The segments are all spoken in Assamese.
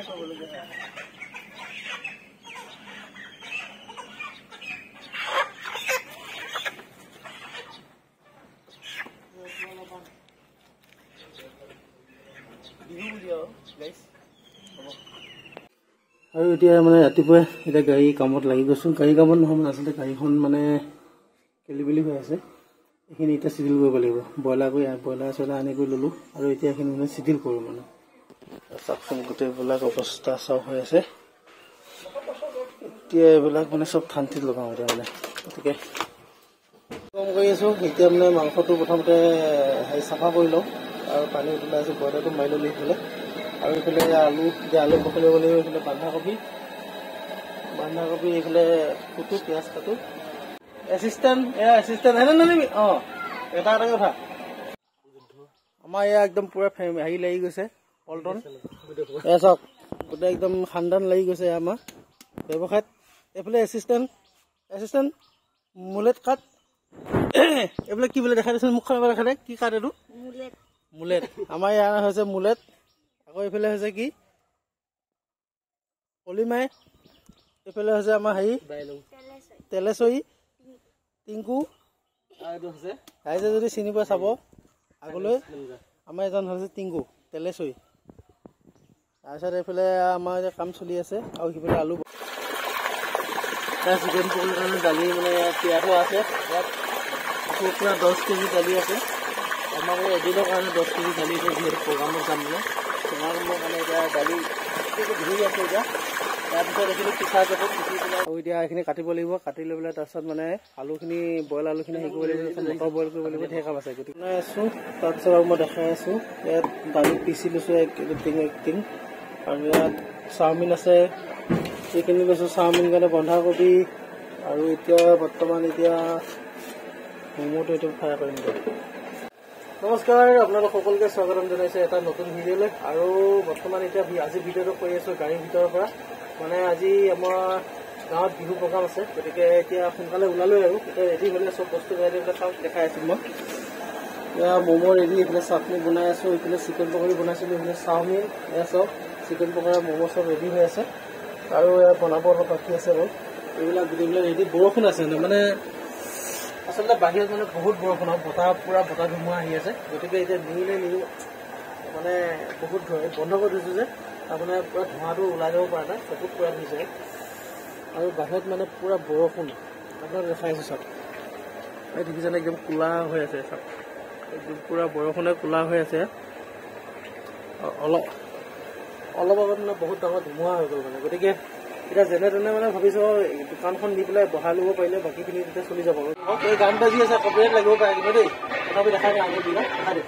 আৰু এতিয়া মানে ৰাতিপুৱা এতিয়া গাড়ী কামত লাগি গৈছোঁ। গাড়ী কামত নহয় মানে আচলতে গাড়ীখন মানে খেলি মেলি হৈ আছে। এইখিনি এতিয়া চিডিল কৰিব লাগিব। ব্ৰইলাৰ চইলাৰ আনি কৰি ল'লোঁ আৰু এতিয়া এইখিনি মানে চিডিল কৰোঁ মানে। চাওকচোন গোটেইবিলাক অৱস্থা চব হৈ আছে। এতিয়া এইবিলাক মানে চব ঠাণ্ডিত লগাওঁ এতিয়া মানে। গতিকে কাম কৰি আছোঁ। এতিয়া মানে মাংসটো প্ৰথমতে চাফা কৰি লওঁ আৰু পানী উতলাই আছোঁ। ব্ৰইলাৰটো মাৰি ল'লোঁ এইফালে আৰু এইফালে আলু বখলিয়াব লাগিব। এইফালে বন্ধাকবি এইফালে কুটো পিঁয়াজ কাটো। এছিষ্টেণ্ট হেনে নানিবি। অঁ এটা কথা আমাৰ এয়া একদম পুৰা হেৰি লাগি গৈছে পল্টন। এয়া চাওক গোটেই একদম খানদান লাগি গৈছে আমাৰ ব্যৱসায়ত। এইফালে এছিষ্টেণ্ট মুলেট কাট। এইবিলাক কি বোলে দেখাই দিছিল মুখখন দেখা দে কি কাট এইটো মুলেট। আমাৰ ইয়াৰ হৈছে মুলেট। আকৌ এইফালে হৈছে কি পলিমাই। এইফালে হৈছে আমাৰ হেৰি তেলেচৰি টিংকু। ৰাইজে যদি চিনি পোৱা চাব আগলৈ। আমাৰ এজন হৈছে টিংকু তেলেচৰি। তাৰপিছত এইফালে আমাৰ এতিয়া কাম চলি আছে আৰু সেইফালে আলু চিকেন পকৰীৰ কাৰণে দালি মানে তিয়াই থোৱা আছে। ইয়াত পুৰা 10 কেজি দালি আছে। আমাৰ এদিনৰ কাৰণে 10 কেজি দালি এতিয়া যিহেতু প্ৰগ্ৰামত যাম মানে প্ৰগ্ৰামৰ কাৰণে এতিয়া দালি ধুই আছে। এতিয়া তাৰপিছত এইখিনি পিঠা যাব পিচি পেলাই আৰু এতিয়া এইখিনি কাটিব লাগিব। কাটি লৈ পেলাই তাৰপিছত মানে আলুখিনি বইল আলুখিনি হেৰি কৰিব লাগিব। মটৰ বইল কৰিব লাগিব। ধেৰ কাম আছে গতিকে বনাই আছোঁ। তাৰপিছত আৰু মই দেখাই আছোঁ ইয়াত দালি পিচি লৈছোঁ এক টিং আৰু ইয়াত চাওমিন আছে। এইখিনি লৈছোঁ চাওমিন কাৰণে বন্ধাকবি আৰু এতিয়া বৰ্তমান এতিয়া ম'ম'টো এইটো ফ্ৰাই কৰিম। নমস্কাৰ, আপোনালোক সকলোকে স্বাগতম জনাইছে এটা নতুন ভিডিঅ'লৈ। আৰু বৰ্তমান এতিয়া আজি ভিডিঅ'টো কৰি আছোঁ গাড়ীৰ ভিতৰৰ পৰা। মানে আজি আমাৰ গাঁৱত বিহু প্ৰগ্ৰাম আছে। গতিকে এতিয়া সোনকালে ওলালোঁ আৰু এতিয়া ৰেডি হ'লে চব বস্তু বিলাক চাওক দেখাই আছোঁ মই। এতিয়া ম'ম' ৰেডি। এইফালে চাটনি বনাই আছোঁ। এইফালে চিকেন পকৰী বনাইছিলোঁ। এইফালে চাওমিন এয়া চব চিকেন পকৰা ম'ম' চব ৰেডি হৈ আছে আৰু এয়া বনাব অলপ বাকী আছে বাৰু। এইবিলাক গোটেইবিলাক ৰেডি। বৰষুণ আছে মানে আচলতে বাহিৰত মানে বহুত বৰষুণ আৰু পুৰা বতাহ ধুমুহা আহি আছে। গতিকে এতিয়া নিউ মানে বহুত বন্ধ কৰি দিছোঁ যে তাৰমানে পুৰা ধোঁৱাটো ওলাই যাব পৰা নাই। চকুত পুৰা ধুইছে আৰু বাহিৰত মানে পুৰা বৰষুণ আপোনাক দেখাই আছোঁ চাওক। এই দেখিছেনে একদম ক'লা হৈ আছে চাওক। একদম পুৰা বৰষুণে ক'লা হৈ আছে। অলপ আগত মানে বহুত ডাঙৰ ধুমুহা হৈ গ'ল মানে। গতিকে এতিয়া যেনে তেনে মানে ভাবিছোঁ দোকানখন দি পেলাই বহাই ল'ব পাৰিলে বাকীখিনি তেতিয়া চলি যাব। এই গান বাজি আছে কপিৰাইট লাগিব পাৰে কিন্তু দেই। তথাপি দেখাই দিওঁ আগত দিবা দেখাই দিওঁ।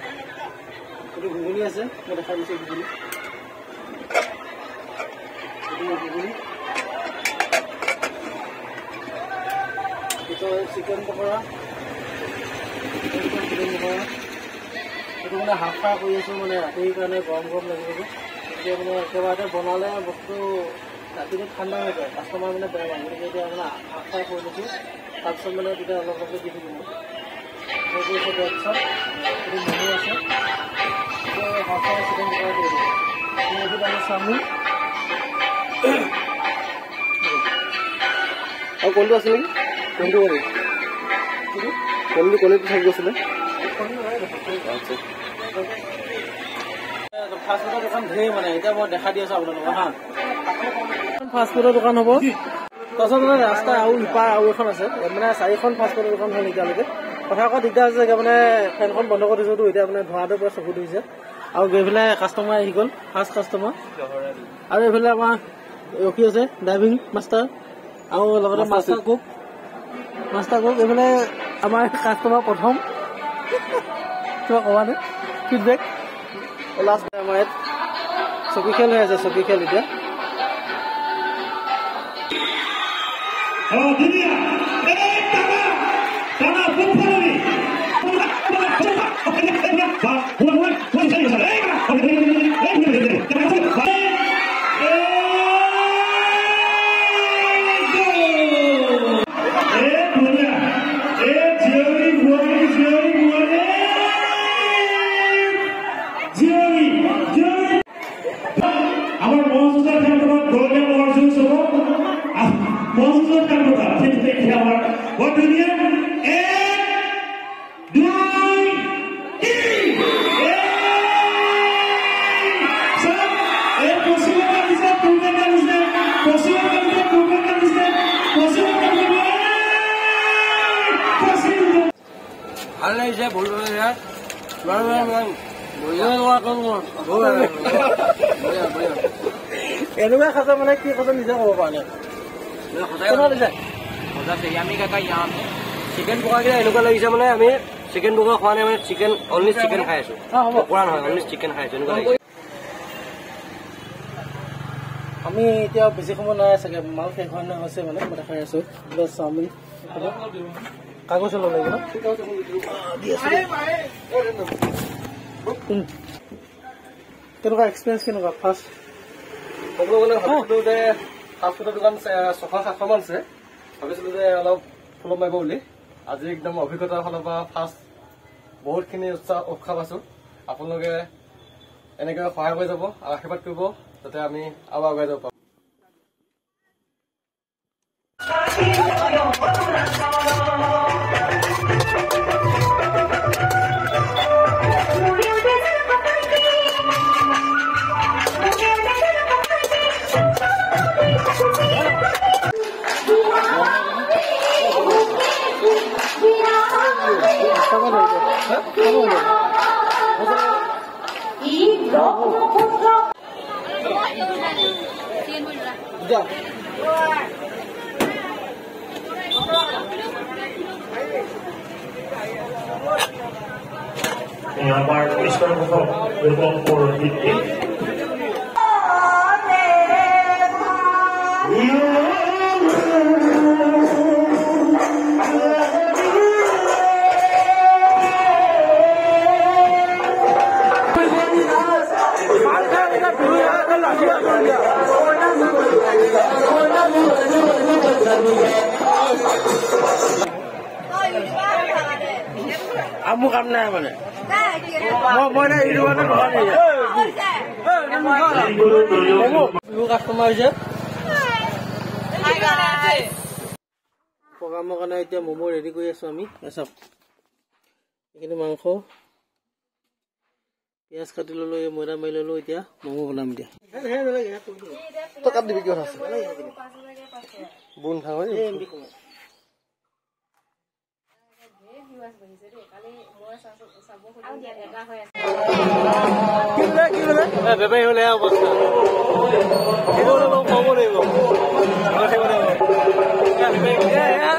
এইটো ঘুগুনি আছে মই দেখাই দিছোঁ ঘুগুনি। চিকেন পকৰা এইটো মানে হাফ ফ্ৰাই কৰি আছোঁ মানে ৰাতিৰ কাৰণে গৰম লাগিব যে। গতিকে মানে একেবাৰতে বনালে বস্তু ৰাতিটো ঠাণ্ডা হৈ যায়। কাষ্টমাৰ মানে বেয়া লাগে। গতিকে এতিয়া মানে হাফ ফ্ৰাই কৰি লৈছোঁ। তাৰপিছত মানে তেতিয়া অলপ দি থাকিব সেইটো আছে। তাৰপিছত এইটো ম'ম' আছে। হাফ ফ্ৰাই চিকেন পকৰা কৰি দিওঁ। এইটো আমি চাওমিন আৰু কলটো আছে নেকি? কলটো কৰি কলটো থাকি গৈছিলে। ফাষ্টফুডৰ দোকান ধেৰ মানে এতিয়া মই দেখা দি আছোঁ আপোনালোকক হা। ফাষ্টফুডৰ দোকান হ'ব। তাৰপিছত মানে ৰাস্তা আৰু ইপাৰ আৰু এখন আছে মানে 4খন ফাষ্টফুডৰ দোকান হ'ল এতিয়ালৈকে। কথা কোৱা দিগদাৰ আছে যে মানে ফেনখন বন্ধ কৰি দিছোঁতো এতিয়া মানে ধোঁৱাটোৰ পৰা চকু ধৰিছে আৰু গৈ পেলাই কাষ্টমাৰ আহি গ'ল ফাৰ্ষ্ট কাষ্টমাৰ। আৰু এইফালে আমাৰ ৰখি আছে ড্ৰাইভিং মাষ্টাৰ আৰু লগতে মাষ্টাৰ কুক এইফালে আমাৰ কাষ্টমাৰ প্ৰথম কিবা ক'বা নে ফিডবেক লাষ্ট আমাৰ ইয়াত চকী খেল হৈ আছে। চকী খেল এতিয়া আমাৰ মঞ্চ ভাল লাগিছে বহুত এনেকুৱা খাইছে মানে কি কথা নিজে ক'ব পৰা নাই আমি কাকা ইয়াম চিকেন পকাকেইটা এনেকুৱা লাগিছে মানে আমি চিকেন পকা খোৱা নাই মানে চিকেন অনলি চিকেন খাই আছো পকৰা নহয় অনলি চিকেন খাই আছো এনেকুৱা লাগিছে আমি এতিয়া বেছি সময় নাই চাগে মাল শেষ হোৱা নাই হৈছে মানে মই দেখাই আছো চাওমিন কাগজ ল'ব লাগিব ন কেনেকুৱা এক্সপিৰিয়েঞ্চ কেনেকুৱা ফাৰ্ষ্ট ক'বলৈ গ'লে ভাবিছিলোঁ যে ফাষ্ট ফুডৰ দোকান 600-700 মান আছে ভাবিছিলোঁ যে অলপ ফল' মাৰিব বুলি আজি একদম অভিজ্ঞতাৰ ফালৰ পৰা ফাৰ্ষ্ট বহুতখিনি উৎসাহ পাইছোঁ আপোনালোকে এনেকৈ সহায় কৰি যাব আৰু আশীৰ্বাদ কৰিব যাতে আমি আৰু আগুৱাই যাব পাৰোঁ Our Mr. will go for it. Kamu kam na mana? Mau na ini mana bukan ini? Ibu customer aja. Hai guys. Program mau kena itu momo ready kau ya suami. Asap. Ini mangko. Pias kati lolo ya murah mai lolo itu ya. Momo benam dia. To kap dibikin orang. Bun thang aja. Bebek boleh apa? Itu orang mau boleh apa? Boleh boleh. Ya bebek ya ya.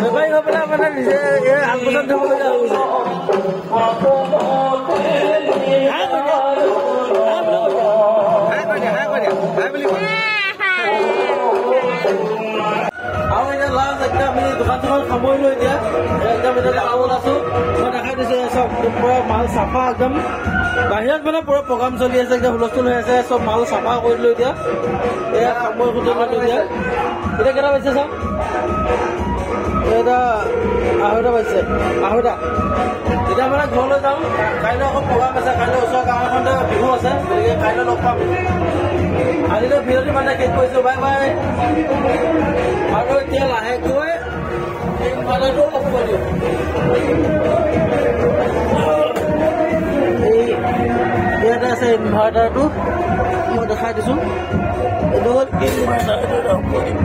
Bebek apa lah mana ni? Ya aku tak tahu dah. Hai beli. Aku ini lah sekejap ni tukang kamu itu dia. Sekejap kita awal langsung. Saya nak ada सब पूरा माल साफा एकदम बाहिरत মানে পুরো প্রোগ্রাম চলি আছে একদম হুলস্থুল হৈ আছে সব মাল সাফা কৰি লৈ দিয়া এয়া সময় খুঁজে লৈ দিয়া এটা কেটা পাইছে সব এটা আঢ়ৈটা পাইছে আঢ়ৈটা এতিয়া মানে ঘৰলৈ যাম কাইলৈ আকৌ প্ৰগ্ৰাম আছে কাইলৈ ওচৰৰ গাঁও এখনতে বিহু আছে গতিকে কাইলৈ লগ পাম আজিলৈ ভিডিঅ'টো মানে শেষ কৰিছোঁ বাই বাই আৰু এতিয়া লাহেকৈ এই মালটো অফ কৰি দিওঁ ইয়াতে আছে ইনভাৰ্টাৰটো মই দেখাই দিছোঁ এইটো হ'ল ইনভাৰ্টাৰ অফ কৰি দিম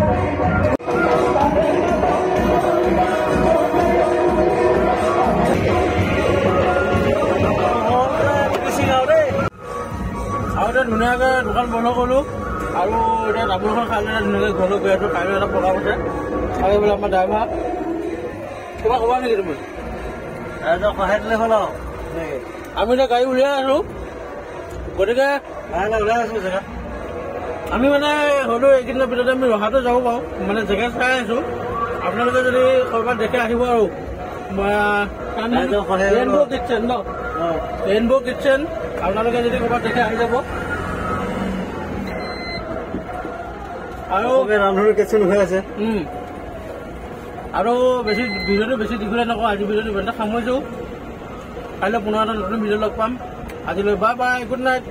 আৰু এতিয়া ধুনীয়াকৈ দোকান বন্ধ কৰিলোঁ আৰু এতিয়া তামোলখন খাই লৈ ধুনীয়াকৈ ঘৰলৈ গৈ আছোঁ কাইলৈ এটা প্ৰগ্ৰাম আছে আৰু এইবোলে আমাৰ ড্ৰাইভাৰ কিবা ক'বা নেকি তুমি এটা সহায় দিলে হ'ল আৰু আমি এতিয়া গাড়ী উলিয়াই আছোঁ গতিকে ওলাই আছোঁ জেগা আমি মানে হয়তো এইকেইদিনৰ ভিতৰতে আমি ৰহাটো যাব পাৰোঁ মানে জেগা চাই আছোঁ আপোনালোকে যদি ক'ৰবাত দেখে আহিব আৰু ৰেইনবো কিটচেন ন ৰেইনবো কিটচেন আপোনালোকে যদি ক'ৰবাত দেখে আহি যাব আৰু ৰান্ধনি কিটচেন হৈ আছে আৰু বেছি ভিডিঅ'টো বেছি দীঘলীয়া নকওঁ আজি ভিডিঅ'টো ইমানতে সামৰিছোঁ কাইলৈ পুনৰ এটা নতুন ভিডিঅ' লগ পাম আজিলৈ বাই বাই গুড নাইট